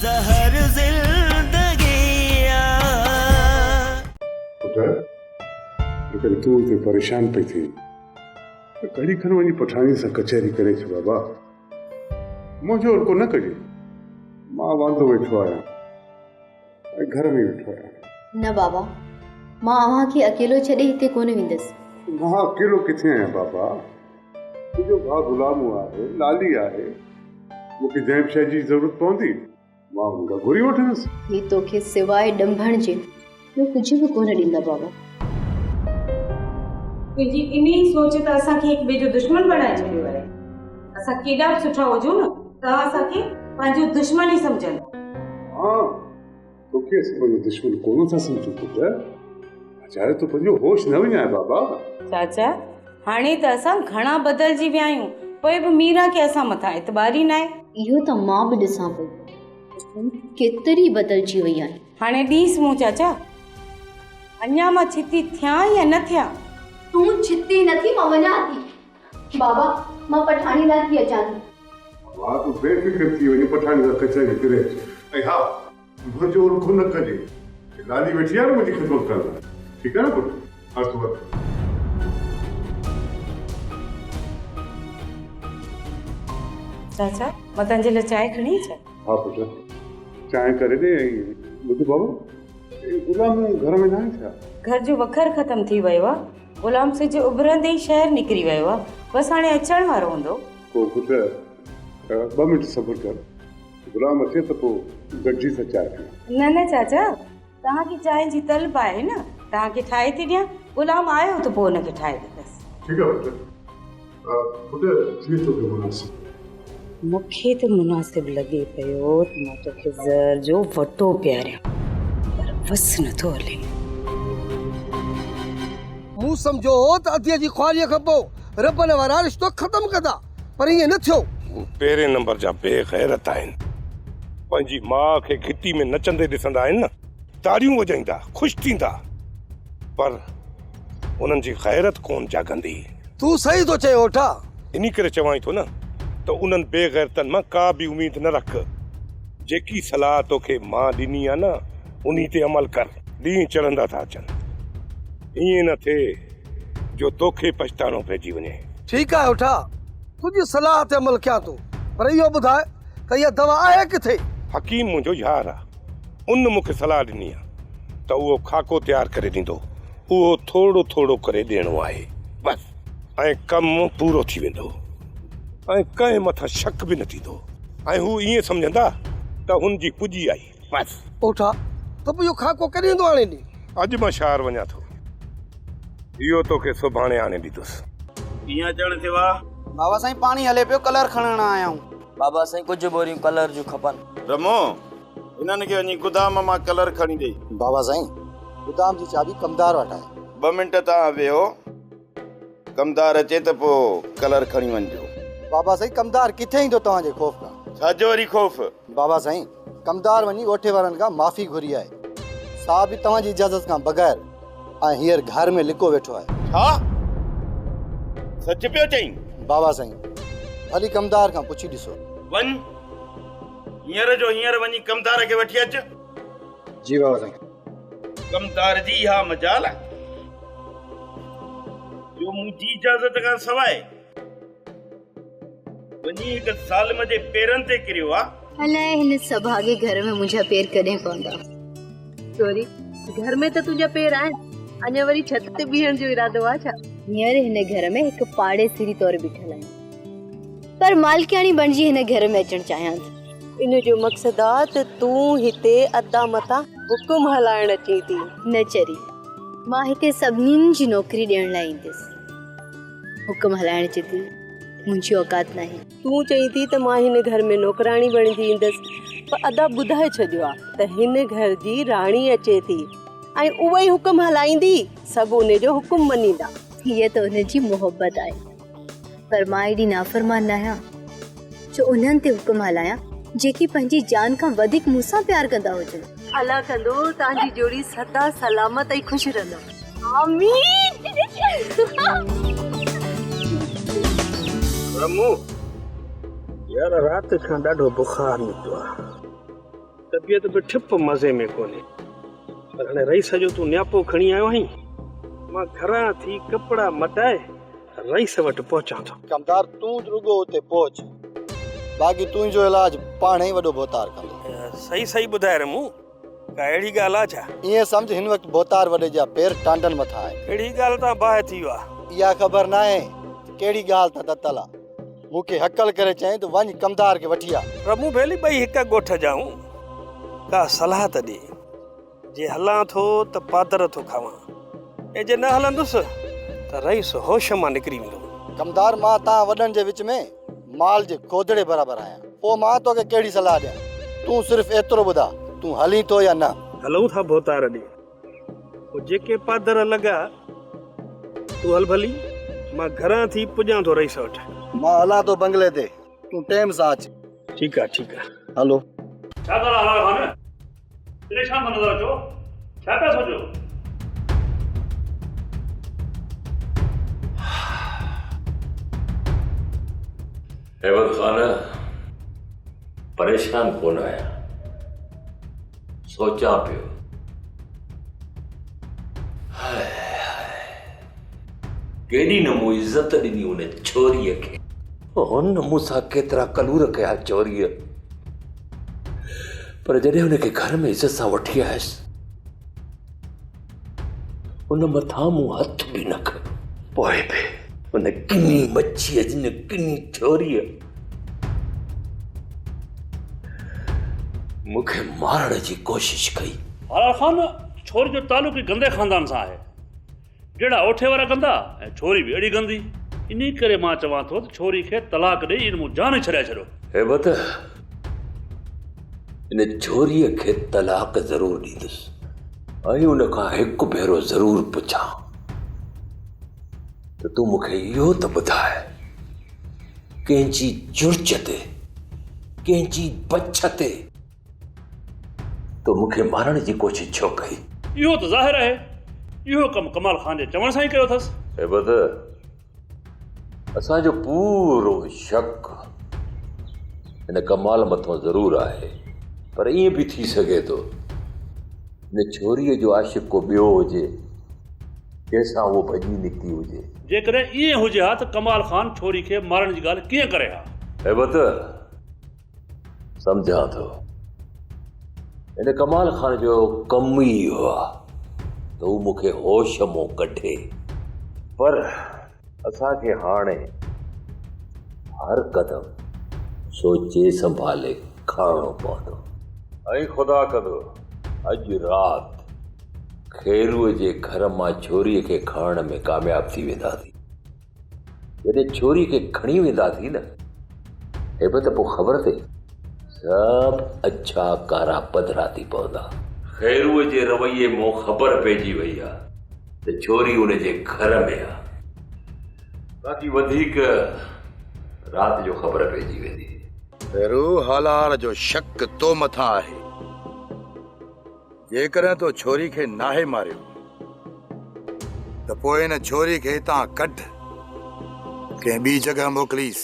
ज़हर ज़िंदगिया। पुत्र लेकिन तू इते परेशान पई थी कड़ी खन वञी पठाणी सां कचहरी करे छो बाबा मुंहिंजो को न कजे मां वांदो वेठो आहियां घर में वेठो आहियां। न बाबा मां अव्हां खे अकेलो छॾे हिते कोन वेंदसि। मां अकेलो किथे आहियां बाबा तुंहिंजो भाउ गुलाम आहे लाली आहे मूंखे जंहिं शइ जी ज़रूरत पवंदी मां हुनखां घुरी वठंदुसि। ही तोखे सिवाय डंभण जे ॿियो कुझु बि कोन ॾींदा बाबा। तुंहिंजी इन्ही सोच त असांखे हिक ॿिए जो दुश्मन बणाए छॾियो आहे। असां केॾा बि सुठा हुजूं न तव्हां असांखे पंहिंजो दुश्मन ई सम्झंदा। हा तोखे असां पंहिंजो दुश्मन कोन था सम्झूं पुत्र चाहे तूं पंहिंजो होश न विञाए बाबा। चाचा हाणे त असां घणा बदिलजी विया आहियूं पोइ बि मीरा खे असां मथां एतबार ई न आहे। इहो त मां बि ॾिसां पई केतिरी बदिलजी वई आहे। हाणे ॾीस मूं चाचा अञा मां छिती थियां या न थियां। तूं छिती नथी मां वञा थी बाबा मां पठाणी लाइ थी अचां थी। वाह तूं बेफिक्र थी वञी पठाणी सां कचहरी करे अच ऐं हा मुंहिंजो रुखो न कजे लाली वेठी आहे न मुंहिंजी ख़िदमत करण लाइ ठीकु आहे न पुटु हथ वठ। चाचा मां तव्हांजे लाइ चांहि खणी अचां। हा पुटु चांहि करे ॾे ऐं ॿुध बाबा गुलाम घर में न आहे छा? घर जो वखर ख़तम थी वियो आहे। गुलाम सिज उभरंदे ई शहर निकिरी वियो आहे बसि हाणे अचण वारो हूंदो। पोइ पुटु 2 मिंट सब्र कर गुलाम अचे त पोइ गॾिजी सां चांहि पी। न न चाचा तव्हांखे चांहि जी तलब आहे न तव्हांखे ठाहे थी ॾियां। गुलाम आयो त पोइ हुनखे ठाहे ॾींदसि। ठीकु आहे पुटु पुटु थी तोखे मुनासिब। मूंखे त मुनासिब लॻे पियो त मां तोखे ज़र जो वटो पियारियां पर बस नथो हले। मूं सम्झो त अधीअ जी ख्वारीअ खां पोइ रब न वारा रिश्तो ख़तम कंदा पर ईअं न थियो। पहिरें नंबर जा बेग़ैरत आहिनि पंहिंजी माउ खे घिटी में नचंदे ॾिसंदा आहिनि न ताड़ियूं वॼाईंदा ख़ुशि थींदा पर उन्हनि जी ग़ैरत कोन जागंदी। तूं सही थो चए ओठा इन करे चवां थो न त उन्हनि बेग़ैरतनि मां का बि उमेद न रख। जेकी सलाह तोखे मां ॾिनी आहे न उन ते अमल कर ॾींहं चढ़ंदा था अचनि। ईअं न थिए जो तोखे पछताणो पइजी वञे। ठीकु आहे ओठा तुंहिंजी सलाह ते अमल कयां थो पर इहो ॿुधाए त इहा दवा आहे किथे? हकीम मुंहिंजो यार आहे उन मूंखे सलाह ॾिनी आहे त उहो खाको तयारु करे ॾींदो उहो थोरो थोरो करे ॾियणो आहे बसि ऐं कमु पूरो थी वेंदो ऐं कंहिं मथां शक बि न थींदो ऐं हू ईअं सम्झंदा त हुनजी पुॼी आई बसि। ओठा त पोइ इहो खाको कॾहिं ईंदो हाणे ॾींहुं? अॼु मां शहर वञा थो इहो तोखे सुभाणे आणे ॾींदुसि। कीअं अचण थियो आहे? बाबा साईं पाणी हले पियो कलर खणण आया आहियूं। बाबा साईं कुछ बोरियूं कलर जूं खपनि। रमो इन्हनि खे वञी गोदाम मां कलर खणी ॾे। बाबा साईं गोदाम जी चाबी कमदार वटि आहे। 2 मिंट तव्हां वेहो कमदार अचे त पोइ कलर खणी वञिजो। बाबा साईं कमदार किथे ईंदो तव्हांजे ख़ौफ़ खां? छाजो वरी ख़ौफ़? बाबा साईं कमदार वञी ॻोठे वारनि खां माफ़ी घुरी आहे साहब बि तव्हांजी इजाज़त खां बग़ैर ऐं हींअर घर में लिको वेठो आहे। छा सच पियो चईं? बाबा साईं भली कमदार खां पुछी ॾिसो। वञ हींअर जो हींअर वञी कमदार खे वठी अच। जी बाबा साईं। कमदार जी इहा मजाल आहे जो मुंहिंजी इजाज़त खां सवाइ वञी 1 ज़ालिम जे पेरनि ते किरियो आहे। अलाए हिन सभागे घर में मुंहिंजा पेर कॾहिं पवंदा। चोरी घर में त तुंहिंजा पेर आहिनि अञा वरी छत ते बीहण जो इरादो आहे छा? हींअर हिन घर में हिकु पाड़ेसिरी तौर बीठल आहियां पर मालकियाणी बणिजी हिन घर में अचणु चाहियां थी। इन जो मक़सदु आहे त तूं हिते अदा मता हुकुम हलाइण अची थी। न चरी मां हिते सभिनीनि जी नौकरी ॾियण लाइ ईंदसि हुकुम हलाइण जी थी मुंहिंजी औकात न आहे। तूं चई थी त मां हिन घर में नौकराणी बणिजी ईंदसि पर अदा ॿुधाए छॾियो आहे त हिन घर जी राणी अचे थी ऐं उहा ई हुकुम हलाईंदी सभु उन जो हुकुम मञींदा। हीअ त उनजी मोहबत आहे पर मां एॾी नाफ़रमान न आहियां जो उन्हनि ते हुकुम हलायां जेकी पंहिंजी जान खां वधीक मूंसां प्यार कंदा हुजनि। अल्लाह कंदो तव्हांजी जोड़ी सदा सलामत ऐं ख़ुशि रहंदव। आमीन। रमू यार रात खां ॾाढो बुखार निकितो आहे तबियत भी ठिप मज़े में कोन्हे, पर हाणे रईस जो तूं न्यापो खणी आयो आहीं। मां घरां थी कपिड़ा मटाए रईस वटि पहुचां थो। कमदार तूं रुगो उते पहुच, बाक़ी तुंहिंजो इलाज पाण ई वॾो भोतार कंदो। सही सही ॿुधाए रमूं, का अहिड़ी ॻाल्हि आहे छा? ईअं सम्झ हिन वक़्तु भोतार वॾे जा पेर टांडन मथां आहे। अहिड़ी ॻाल्हि तां बाहि थी वियो आहे। इहा ख़बर न आहे कहिड़ी ॻाल्हि तां दतल आहे। मूंखे हकल करे चई त वञ कमदार खे वठी आ। रमूं भेली ॿई हिक ॻोठ जाऊं, का सलाह त ॾे। जे हलां थो त पादर थो खावां, ऐं जे न हलंदुसि त रईस होश मां निकिरी वेंदो। कमदार मां तव्हां वॾनि जे विच में माल जे कोदड़े बराबरि आहियां। पोइ मां तोखे कहिड़ी सलाह ॾियां? तूं सिर्फ़ु एतिरो ॿुधा, तूं हली थो या न? हलूं था भोतार ॾे, पोइ जेके पादर लॻा तूं हल भली, मां घरां थी पुॼां थो रईस वटि। मां हलां थो बंगले ते, तूं टाइम सां अच। ठीकु आहे ठीकु आहे। हलो। छा कर रहा खान? परेशान था नज़र अचो, छा पिया सोचो? हेमंत खान, परेशान कोन आहियां, सोचां पियो। केॾी न मूं इज़त ॾिनी उन छोरीअ खे, हुन मूंसां केतिरा कलूर कया चोरीअ, पर जॾहिं हुनखे घर में इज़त सां वठी आयसि, उन मथां मूं हथ बि न खयो। पोइ बि उन किनी मच्छीअ जिन किनी छोरीअ मूंखे मारण जी कोशिश कई। हलाल खान, छोरी जो तालुक ई गंदे ख़ानदान सां आहे। जहिड़ा ओठे वारा गंदा ऐं छोरी बि अहिड़ी गंदी। इन करे मां चवां थो त छोरी खे तलाक ॾेई इन मूं जान छॾाए छॾियो। हेमंत, इन छोरीअ खे तलाक ज़रूरु ॾींदुसि, ऐं उन खां हिकु भेरो ज़रूरु पुछां त तूं मूंखे इहो त ॿुधाए, कंहिंजी जुर्ज ते, कंहिंजी बछ ते तो मूंखे मारण जी कोशिश छो कई? इहो त ज़ाहिर आहे, इहो कमु कमाल खान जे चवण सां ई कयो अथसि। हेमंत, असांजो पूरो शक हिन कमाल मथां ज़रूरु आहे, पर ईअं बि थी सघे थो हिन छोरीअ जो आशिक़ को ॿियो हुजे जंहिंसां उहो भॼी निकिती हुजे। जेकॾहिं ईअं हुजे हा त कमाल खान छोरी खे मारण जी ॻाल्हि कीअं करे हा? हेमंत, सम्झां थो, हिन कमाल खान जो कमु ई इहो आहे त हू मूंखे होश मों कढे, पर असांखे हाणे हर क़दम सोचे संभाले खणणो पवंदो। ऐं ख़ुदा कंदो अॼु राति खेरूअ जे घर मां छोरीअ खे खणण में कामयाब थी वेंदासीं। जॾहिं छोरी खे खणी वेंदासीं न, हेबत पोइ ख़बर अथई सभु अच्छा कारा पधरा थी पवंदा। खेरूअ जे रवैये मों ख़बर पइजी वई आहे त छोरी उन जे घर में आहे, बाक़ी वधीक राति जो ख़बर पइजी वेंदी। खैरू, हालार जो शक तो मथां आहे। जेकॾहिं तो छोरी खे नाहे मारियो त पोइ हिन छोरी खे हितां कढ, कंहिं ॿी जॻह मोकिलीस,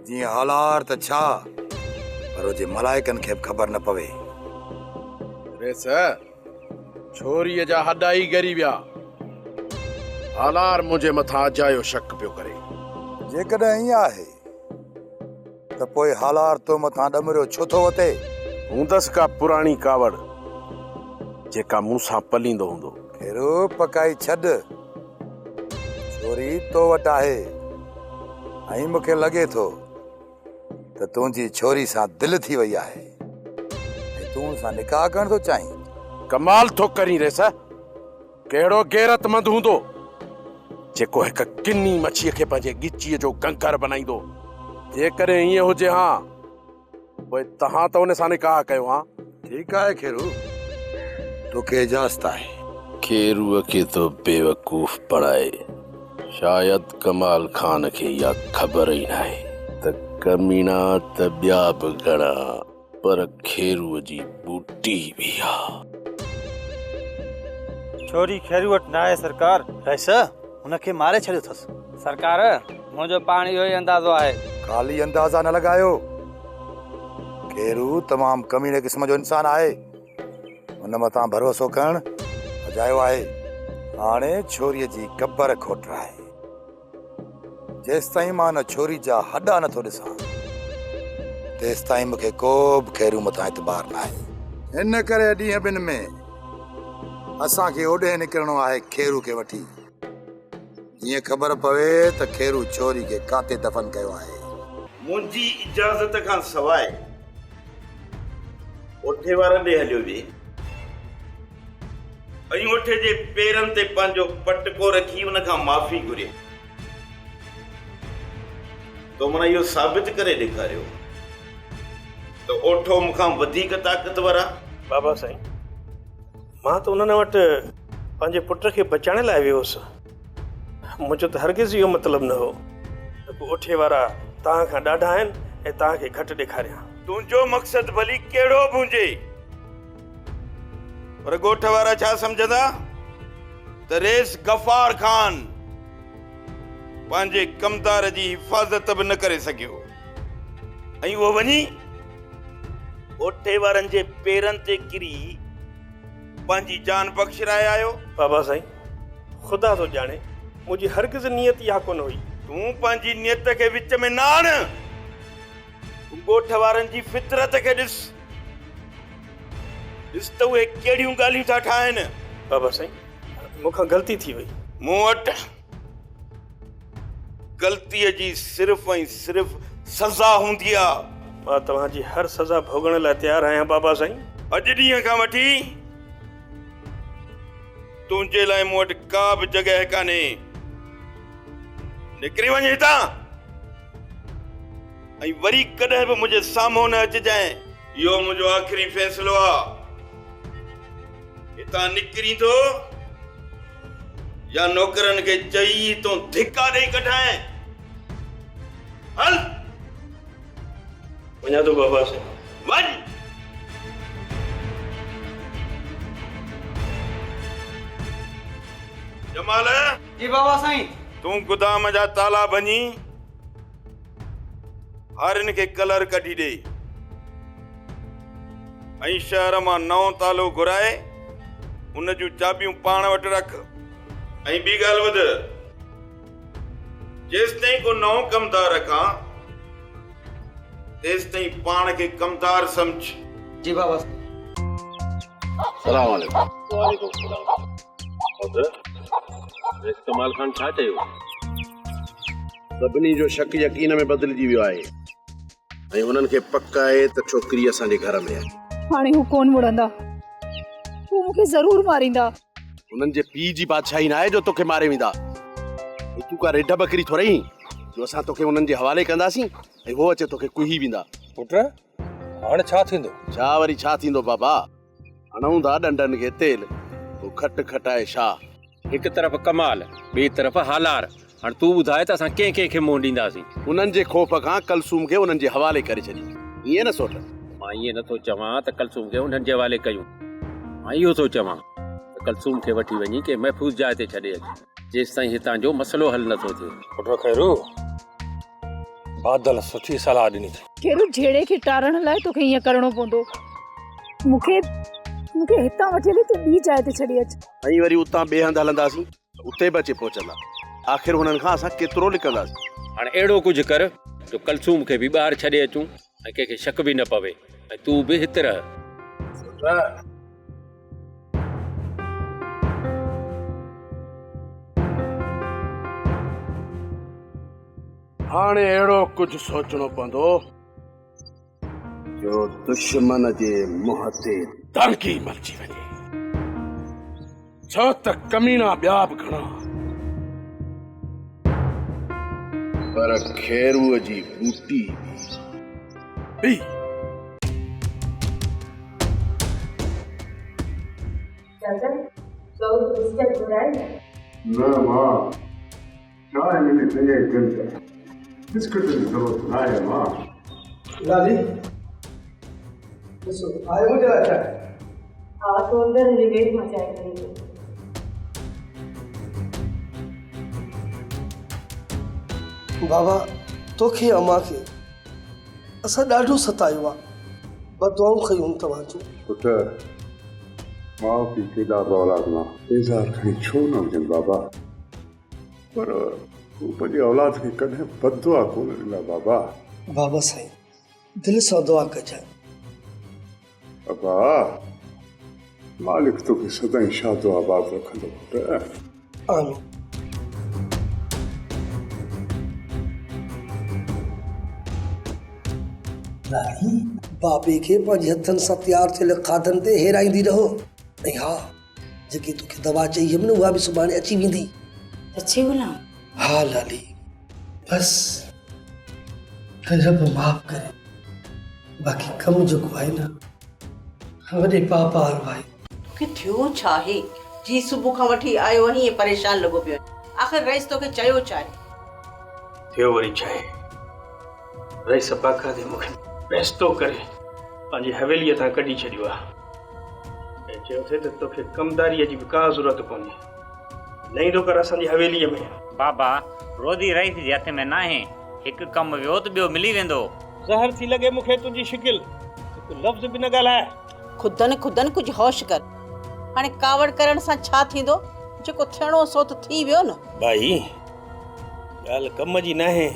जीअं हालार त छा पर जे मलाइकनि खे बि ख़बर न पवे। रेस, छोरीअ जा हॾा ई ॻरी विया। हालार मुंहिंजे मथां अजायो शक पियो करे। जेकॾहिं ईअं आहे त पोइ हालार तो मथां ॾमरियो छो थो वते? हूंदसि का पुराणी कावड़ जेका मूंसां पलींदो हूंदो। खैरू, पकाई छॾ, छोरी तो वटि आहे, ऐं मूंखे लॻे थो त तुंहिंजी छोरी सां दिलि थी वई आहे ऐं तूं सां निकाह करण थो चाहीं। कमाल थो करीं रेस, कहिड़ो गैरतमंद हूंदो जेको हिक किनी मच्छीअ खे पंहिंजे गिचीअ जो कंकर बनाईंदो। जेकॾहिं ईअं हुजे हा पोइ तव्हां त उन सां निकाह कयो हा। ठीकु आहे खेरू, तोखे इजाज़त आहे। खेरूअ खे तो बेवकूफ़ बणाए, शायदि कमाल खान खे इहा ख़बर ई नाहे त कमीना त ॿिया बि घणा, पर खेरूअ जी बूटी बि आहे। छोरी खेरू वटि न आहे सरकार। कैसा हुनखे मारे छॾियो अथसि। सरकार, मुंहिंजो पाण इहो ई अंदाज़ो आहे। ख़ाली अंदाज़ा न लॻायो, खेरू तमाम कमीने क़िस्म जो इंसान आहे। उन मथां भरोसो करण अजायो आहे। हाणे छोरीअ जी कबर खोटराए जेसिताईं मां न छोरी जा हॾा नथो ॾिसां तेसिताईं मूंखे को बि खेरू मथां एतबार न आहे। हिन करे ॾींहं ॿिनि में असांखे ओॾे निकिरणो आहे खेरू खे वठी। जीअं ख़बर पवे त खेरू छोरी खे काथे दफ़न कयो आहे। मुंहिंजी इजाज़त खां सवाइ ओठे वारनि ॾे हलियो वे ऐं ओठे जे पेरनि ते पंहिंजो पटको रखी उन खां माफ़ी घुरे। तो मन इहो साबित करे ॾेखारियो त ओठो मूंखां वधीक ताक़तवर आहे। बाबा साईं, मां त उन्हनि वटि पंहिंजे पुट खे बचाइण लाइ वियो हुउसि। मुंहिंजो त हरगिज़ इहो मतिलबु न हो त ओठे वारा तव्हां खां ॾाढा आहिनि ऐं तव्हांखे घटि ॾेखारियां। तुंहिंजो मक़सदु भली कहिड़ो बि हुजे, पर ॻोठ वारा छा सम्झंदा त रेस गफ़ार ख़ान पंहिंजे कमदार जी हिफ़ाज़त बि न करे सघियो ऐं उहो वञी ओठे वारनि जे पेरनि ते किरी पंहिंजी जान बख़्शराए आयो। बाबा साईं, ख़ुदा थो ॼाणे मुंहिंजी हरगिज़ नियत इहा कोन हुई। तूं पंहिंजी नियत खे विच में न आण। तूं ॻोठ वारनि जी फितरत खे ॾिस त उहे कहिड़ियूं ॻाल्हियूं था ठाहिनि। बाबा साईं, मूंखां ग़लती थी वई। मूं वटि ग़लतीअ जी सिर्फ़ ऐं सिर्फ़ सज़ा हूंदी आहे। मां तव्हांजी हर सज़ा भोगण लाइ तयारु आहियां बाबा साईं। अॼु ॾींहं खां वठी तुंहिंजे लाइ मूं वटि का बि जॻह कान्हे। निकिरी वञ हितां ऐं वरी कॾहिं बि मुंहिंजे साम्हूं न अचिजांइ। इहो मुंहिंजो आख़िरी फ़ैसिलो आहे। हितां निकिरींदो या नौकरनि खे चई तो धिका ॾेई कढाए। हल वञा थो बाबा साईं। वञ। जमाल जी बाबा साईं। तूं गोदाम जा ताला भञी हारिन खे कलर कढी ॾे ऐं शहर मां नओं तालो घुराए उन जूं चाबियूं पाण वटि रख। ऐं ॿी ॻाल्हि ॿुध, जेसिताईं को नओं कमदार रखां तेसिताईं पाण खे कमदार सम्झ। जी बाबा। सलाम वालेकुम। वालेकुम सलाम। कमाल खान छा चयो? सभिनी जो शक यकीन में बदिलजी वियो आहे ऐं उन्हनि खे पक आहे त छोकिरी असांजे घर में आहे। हाणे हू कोन मुड़ंदा, हू मूंखे ज़रूर मारींदा। उन्हनि जे पीउ जी बादशाही न आहे जो तोखे मारे वेंदा। तूं का रेड बकरी थो रही जो असां तोखे उन्हनि जे हवाले कंदासीं ऐं वो अचे तोखे कुही वेंदा। पुट हाणे छा थींदो? छा वरी छा थींदो बाबा, हणूं था डंडनि खे तेल, तूं खट खटाए छा। हिकु तरफ़ कमाल, ॿी तरफ़ हालार। हाणे तूं ॿुधाए त असां कंहिं कंहिंखे मुंहुं ॾींदासीं? उन्हनि जे खौफ़ खां कलसूम खे उन्हनि जे हवाले करे छॾी। ईअं न सोच। मां ईअं नथो चवां त कलसूम खे उन्हनि जे हवाले कयूं। मां इहो थो चवां त कलसूम खे वठी वञी के महफ़ूज़ जाइ ते छॾे अच जेसि ताईं हितां जो मसइलो हल नथो थिए। पुट खैरू, बादल सुठी सलाह ॾिनी थी। खेरू झेड़े खे टारण लाइ तोखे ईअं करिणो पवंदो। मूंखे हितां वठी हली तूं ॿी जाइ ते छॾी अच। ऐं वरी उतां ॿिए हंधि हलंदासीं उते बि अचे पहुचंदा। आख़िर हुननि खां असां केतिरो लिकंदासीं। हाणे अहिड़ो कुझु कर जो कलसूम खे बि ॿाहिरि छॾे अचूं ऐं कंहिंखे शक बि न पवे ऐं तूं बि हिते रह। हाणे अहिड़ो कुझु सोचणो पवंदो जो दुश्मन जे मुंहं ते दणकी मलजी वञे। छो त कमीना ॿिया बि घणा, पर खेरूअ जी बूटी बि। न मां चांहि मिली चङे घंटा बिस्कुट जी ज़रूरत न आहे मां। लाली ॾिसो आयो मुंहिंजे लाइ चांहि। हा तो अंदर वेट में चांहि करी। बाबा तोखे अमा खे असां ॾाढो सतायो आहे। बदुआऊं खयूं तव्हां जूं। पुट माउ पीउ केॾा बि औलाद मां बेज़ार खणी छो न हुजनि बाबा, पर तूं पंहिंजे औलाद खे कॾहिं बददुआ कोन ॾिना बाबा। बाबा साईं दिलि सां दुआ कजांइ। बाबा मालिक तोखे सदाईं शादो आबाद रखंदो पुट। आमीन। लाली बाबे खे पंहिंजे हथनि सां तयारु थियल खाधनि ते हेराईंदी रहो। ऐं हा, जेकी तोखे दवा चई हुयमि न उहा बि सुभाणे अची वेंदी। अच्छी गुलाम। हा लाली, बस रब माफ़ करे, बाक़ी कम जेको आहे न वॾे पापा वारो आहे। तोखे थियो छा आहे जी सुबुह खां वठी आयो आहीं ऐं परेशान लॻो पियो आहे। आख़िर रईस तोखे चयो छा आहे? थियो वरी छा आहे, रईस पाखा ते मूंखे बेस्तो करे पंहिंजी हवेलीअ तां कढी छॾियो आहे ऐं चयो थे त तोखे कमदारीअ जी बि का ज़रूरत कोन्हे, नहीं तो कर असांजी हवेलीअ में। बाबा रोज़ी रईस जे हथ में न आहे, हिकु कमु वियो त ॿियो मिली वेंदो। ज़हर थी लॻे मूंखे तुंहिंजी शिकिल, हिकु लफ़्ज़ बि न ॻाल्हाए। खुदन खुदन कुछ होश कर। हाणे कावड़ करण सां छा थींदो? जेको थियणो सो त थी वियो न। भाई ॻाल्हि कम जी न आहे,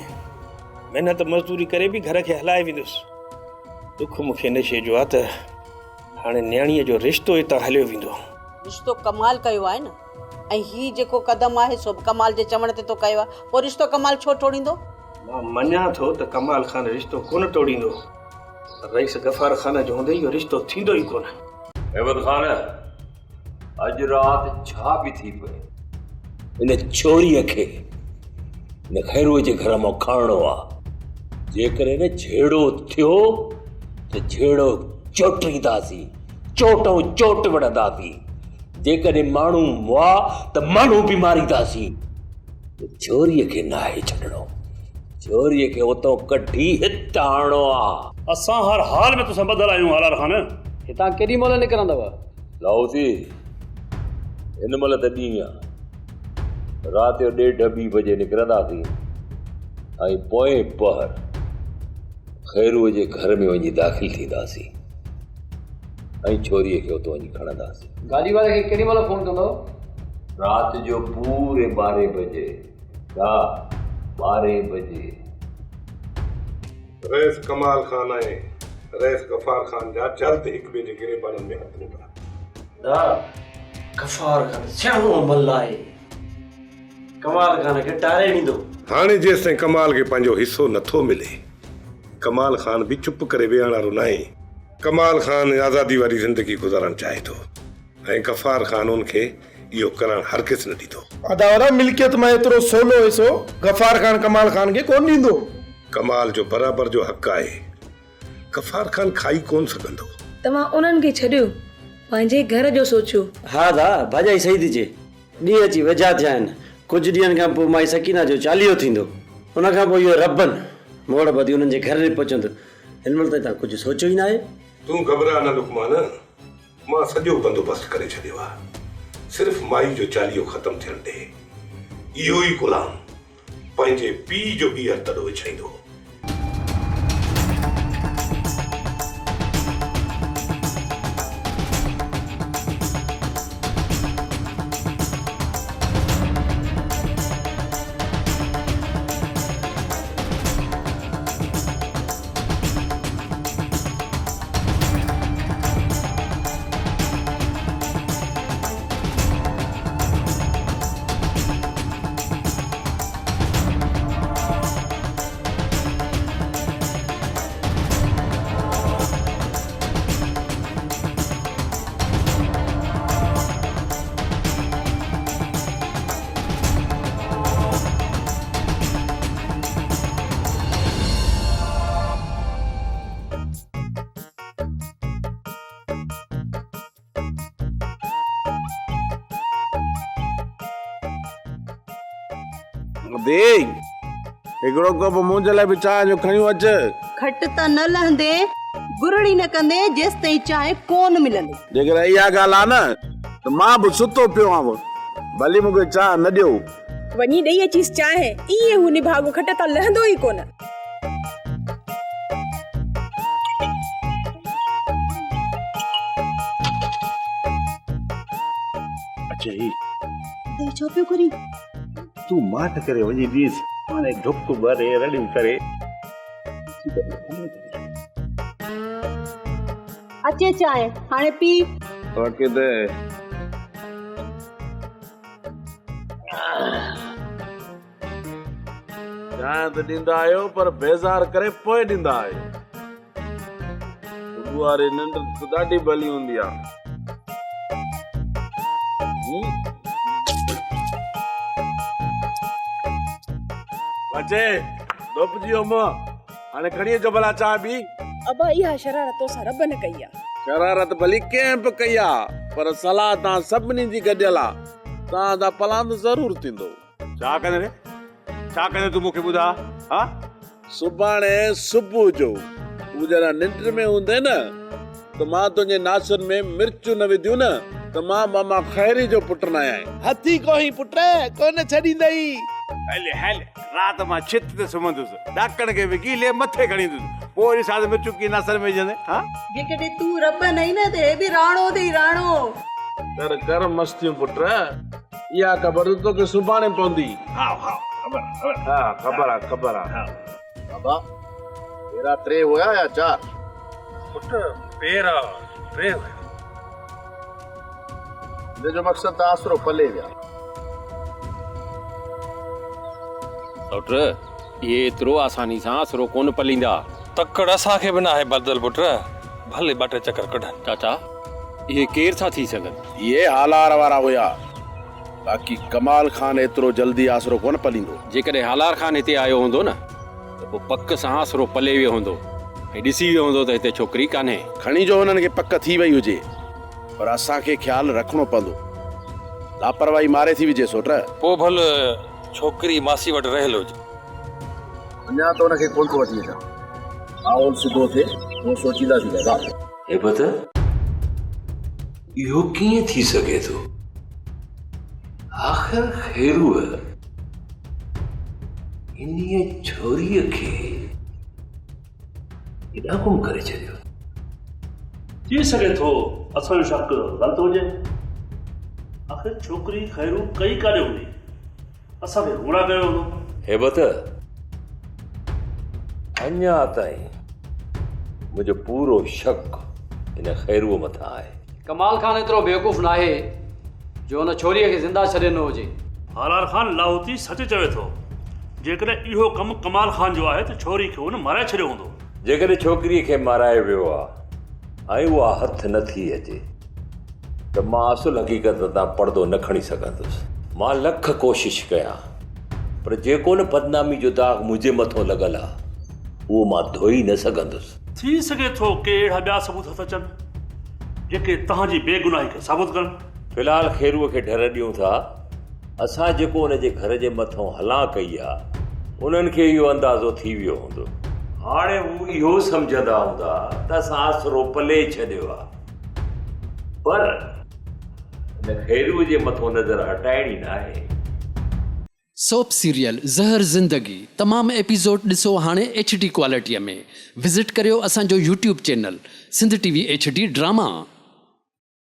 महिनत मज़दूरी करे बि घर खे हलाए वेंदुसि। दुख मूंखे इन शइ जो आहे त हाणे न्याणीअ जो रिश्तो हितां हलियो वेंदो। रिश्तो कमाल कयो आहे न, ऐं ही जेको कदम आहे सो कमाल जे चवण ते तो कयो आहे। पोइ रिश्तो कमाल छो टोड़ींदो? मां मञा थो त कमाल खान रिश्तो कोन टोड़ींदो, रईस गफ़ार खान जो हूंदे इहो रिश्तो थींदो ई कोन। अहमद खान, अॼु राति छा बि थी पए, इन छोरीअ खे इन खैरूअ जे घर मां खणणो आहे। जेकर इन झेड़ो थियो त झेड़ो चोटींदासीं, चोटों चोट वणंदासीं। जेकॾहिं माण्हू मुआ त माण्हू बि मारींदासीं। छोरीअ खे नाहे छॾणो, छोरीअ खे उतां कढी हिते आणणो आहे। असां हर हाल में तुसां ॿधल आहियूं हालार खान। हितां केॾी महिल निकिरंदव? लाहौसी हिन महिल त ॾींहुं आहे, राति जो 1:30 बजे निकिरंदासीं ऐं पोइ पहर खैरूअ जे घर में वञी दाख़िल थींदासीं ऐं छोरीअ खे उतां वञी खणंदासीं। गाॾी वारे खे केॾी महिल फ़ोन कंदव? राति जो पूरे 12 बजे। हा 12 बजे। रईस कमाल खान ऐं रईस गफ़ार खान जा जल्द हिक ॿिए जे गिरेबाननि में हथ मिला। गफ़ार खान सियाणो मल्ल आहे, कमाल खान खे टारे ॾींदो। हाणे जेसिताईं कमाल खे पंहिंजो हिसो नथो मिले, कमाल खान बि चुप करे वेहण वारो न आहे। कमाल खान आज़ादी वारी ज़िंदगी गुज़ारणु चाहे थो ऐं गफ़ार खान उनखे इहो करणु हरगिज़ न ॾींदो। अदावरा मिल्कियत में एतिरो सोलो हिसो गफ़ार खान कमाल खान खे कोन ॾींदो। कमाल जो बराबर जो हक़ आहे, गफ़ार खान खाई कोन सघंदो। तव्हां उन्हनि खे छॾियो, पंहिंजे घर जो सोचियो। हा दा भाॼाई सही थी चए, ॾींहं अची वेझा थिया आहिनि। कुझु ॾींहंनि खां पोइ माई सकीना जो चालीहो थींदो, उन खां पोइ इहो रबनि मोड़ ॿधी उन्हनि जे घर में पहुचंदो। हिन महिल ताईं तव्हां कुझु सोचियो ई न आहे। तूं घबरा न लुकमान, मां सॼो बंदोबस्तु करे छॾियो आहे। सिर्फ़ु माई जो चालीहो ख़तमु थियण ॾे, इहो ई गुलाम पंहिंजे पीउ जो ॿीहर तॾो विछाईंदो। देख हिकिड़ो कप मुंहिंजे लाइ बि चांहि जो खयूं अच। खट त न लहंदे, गुरड़ी न कंदे जेसि ताईं चांहि कोन मिलंदी। जेकर इहा ॻाल्हि आहे न त मां बि सुतो पियो आहियां, भली मूंखे चांहि न ॾियो। वञी ॾेई अचीस चांहि, ईअं हू निभागो खट त लहंदो ई कोन। चई तो छो पियो करी तू माठ करे वञी ॾीस हाणे ढुक भरे रड़ियूं करे अचे चांहि हाणे पी तोखे त चांहि त ॾींदा आहियो पर बेज़ार करे पोइ ॾींदा आहियो सुबुह वारी निंड त ॾाढी भली हूंदी आहे बचे धुपजी वियो हाणे खणी अचो भला चांहि बि अबा इहा शरारत तो सां रब न कई आहे शरारत भली कंहिं बि कई आहे पर सलाह तव्हां सभिनी जी गॾियल आहे तव्हां पलांद ज़रूर थींदो छा कंदे रे छा कंदे तूं मूंखे ॿुधा हा सुभाणे सुबुह जो तूं जरा निंड में हूंदे न त मां तुंहिंजे नासुनि में मिर्चूं न विधियूं न त मां मामा खैरी जो पुट न आहियां हथी कोई पुट कोन छॾींदई हले हले रात मां छित ते सुम्हंदुसि ॾाकण खे विकी ले मथे खणींदुसि पोइ वरी साध मिर्चूं की नासर में विझंदे हा जेकॾहिं तूं रब नहीं न ते बि राणो दे राणो कर मस्तियूं पुट इहा ख़बर तोखे सुभाणे पवंदी हा हा ख़बर आहे बाबा तेरा 3 हुया या 4 पुट पेरा 3 हुया जो मकसद त आसरो पले विया डॉक्टर ये एतिरो आसानी सां आसरो कोन पलींदा तकड़ असांखे बि न आहे बदल पुट भले 2 चकर कढनि चाचा ये केर था थी सघनि ये हालार वारा हुया बाक़ी कमाल खान एतिरो जल्दी आसरो कोन पलींदो जेकॾहिं हालार खान हिते आयो हूंदो न त पोइ पक सां आसरो पले वियो हूंदो ऐं ॾिसी वियो हूंदो त हिते छोकिरी कान्हे खणी जो हुननि खे पक थी वई हुजे पर असांखे ख्यालु रखणो पवंदो लापरवाही मारे थी विझे सोट पोइ भले छोकिरी मासी वटि रहियल हुजे अञा त हुनखे कोन थो वठी अचां माहौल सिधो थिए उहो सोचींदासीं दादा हेबत इहो कीअं थी सघे थो आख़िर खैरूअ इन्हीअ छोरीअ खे एॾा गुम करे छॾियो थी सघे थो असांजो शक ग़लति हुजे आख़िर छोकिरी खैरू कई काॾे हूंदी असांखे घुरा कयो हूंदो हेबत अञा ताईं मुंहिंजो पूरो शक इन खैरूअ मथां आहे कमाल खान एतिरो बेवकूफ़ न आहे जो हुन छोरीअ खे ज़िंदा छॾे न हुजे हालार खान लाहौती सच चवे थो जेकॾहिं इहो कमु कमाल खान जो आहे त छोरी खे हुन माराए छॾियो हूंदो जेकॾहिं छोकिरीअ खे माराए वियो आहे ऐं उहा हथ नथी अचे त मां असुल हक़ीक़त तां पर्दो न खणी सघंदुसि मां लख कोशिश कयां पर जेको न बदनामी जो दाग़ मुंहिंजे मथां लॻल आहे उहो मां धोई न सघंदुसि थी सघे थो के अहिड़ा ॿिया सबूत हथ अचनि जेके तव्हांजी बेगुनाही खे साबित कनि फ़िलहाल खैरूअ खे डर ॾियूं था असां जेको हुनजे घर जे मथां हलां कई आहे उन्हनि खे इहो अंदाज़ो थी वियो हूंदो हाणे हू इहो सम्झंदा हूंदा त असां आसरो पले छॾियो आहे पर हिन खैरूअ जे मथां नज़र हटाइणी न आहे सोप सीरियल ज़हर ज़िंदगी तमाम एपिसोड ॾिसो हाणे HD क्वालिटीअ में विज़िट करियो असांजो YouTube channel Sindh TV HD drama.